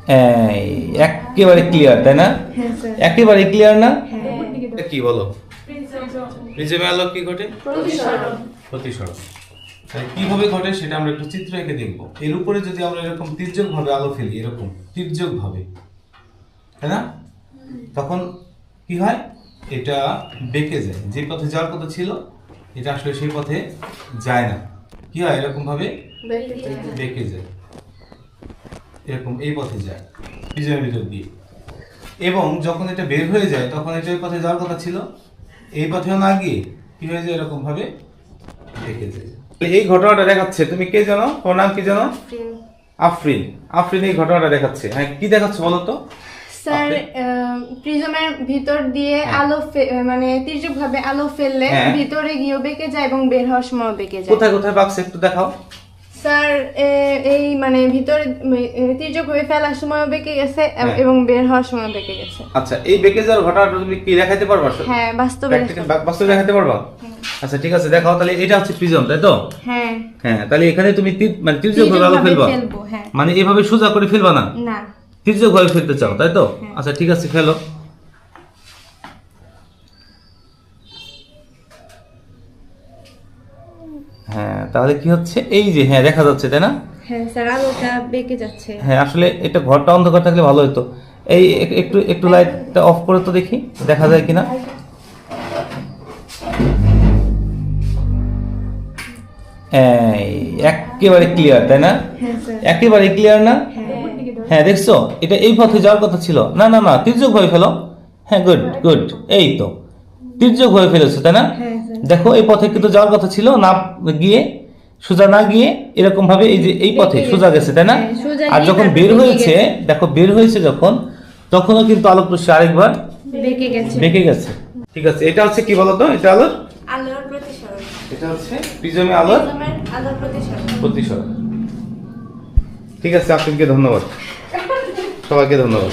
এই একেবারে ক্লিয়ার, তাই না? হ্যাঁ স্যার। একেবারে ক্লিয়ার না? হ্যাঁ। কি বলো? প্রিজমে আলো কি ঘটে? প্রতিসরণ। প্রতিসরণ। তাহলে কিভাবে ঘটে সেটা আমরা একটু চিত্র এঁকে দেখবো। এর উপরে যদি আমরা এরকম তির্যক ভাবে আলো ফেলি, এরকম তির্যক ভাবে, তাই না, তখন কি হয়, এটা বেঁকে যায়। যে পথে যাওয়ার কথা ছিল এটা আসলে সেই পথে যায় না। কি হয়, এরকম ভাবে বেঁকে যায়, এরকম এই পথে যায় প্রিজমের ভিতর দিয়ে। এবং যখন এটা বের হয়ে যায় তখন এটা এই পথে যাওয়ার কথা ছিল, এই পথেও না গিয়ে কি হয়ে যায়, এরকম ভাবে বেঁকে যায়। এই ঘটনাটা দেখাচ্ছে, তুমি কে জানো, তোমার নাম কি জানো? আফরিন। আফরিন এই ঘটনাটা দেখাচ্ছে। হ্যাঁ, কি দেখাচ্ছে বলো তো? স্যার প্রিজমের ভিতর দিয়ে আলো মানে তির্যক ভাবে আলো ফেললে হ্যাঁ। ভিতরে গিয়ে বেঁকে যায় এবং বের হওয়ার সময় বেঁকে যায়। কোথায় কোথায় বাক্স একটু দেখাও। স্যার এই মানে ভিতরে তির্যক ভাবে ফেলার সময় বেঁকে গেছে হ্যাঁ। এবং বের হওয়ার সময় বেঁকে গেছে। আচ্ছা, এই বেঁকে যাওয়ার ঘটনাটা তুমি কি দেখাতে পারবা? হ্যাঁ, বাস্তবে বাস্তবে দেখাতে পারবা? আচ্ছা ঠিক আছে, দেখাও তাহলে। এটা হচ্ছে প্রিজম, তাই তো? হ্যাঁ। হ্যাঁ, তাহলে এখানে তুমি মানে তির্যক ভাবে আলো ফেলবা, ফেলবো। হ্যাঁ। মানে এভাবে সোজা করে ফেলবা না, না। তির্যক ভাবে ফেলতে চাও, তাই তো? হ্যাঁ। আচ্ছা ঠিক আছে, ফেলো। হ্যাঁ, তাহলে কি হচ্ছে, এই যে হ্যাঁ দেখা যাচ্ছে, তাই না? হ্যাঁ স্যার, আলোটা বেঁকে যাচ্ছে। হ্যাঁ, আসলে এটা ঘরটা অন্ধকার থাকলে ভালো হতো। এই একটু একটু লাইটটা অফ করে তো দেখি, দেখা যায় কিনা। এই একেবারে ক্লিয়ার, তাই না? হ্যাঁ স্যার। একেবারে ক্লিয়ার না? হ্যাঁ। হ্যাঁ, দেখছো, এটা এই পথে যাওয়ার কথা ছিল না। না না, তির্যক ভাবে ফেলো। হ্যাঁ, গুড গুড, এই তো তির্যক ভাবে ফেলেছো, তাই না? হ্যাঁ স্যার। দেখো, এই পথে কিন্তু যাওয়ার কথা ছিল না, গিয়ে সোজা না গিয়ে এরকম ভাবে এই যে এই পথে বেঁকে সোজা গেছে। গেছে, তাই না? হ্যাঁ, সোজা আর গিয়ে যখন তারপর বের বেঁকে হয়েছে, গেছে। দেখো বের হয়েছে যখন, তখনও কিন্তু আলোক রশ্মি আরেকবার বেঁকে গেছে। বেঁকে গেছে। ঠিক আছে, এটা হচ্ছে কি বলতো, এটা আলোর, আলোর প্রতিসরণ। এটা হচ্ছে প্রিজমে আলোর আলোর প্রতিসরণ। প্রতিসরণ। ঠিক আছে, আপনাকে ধন্যবাদ, সবাইকে ধন্যবাদ।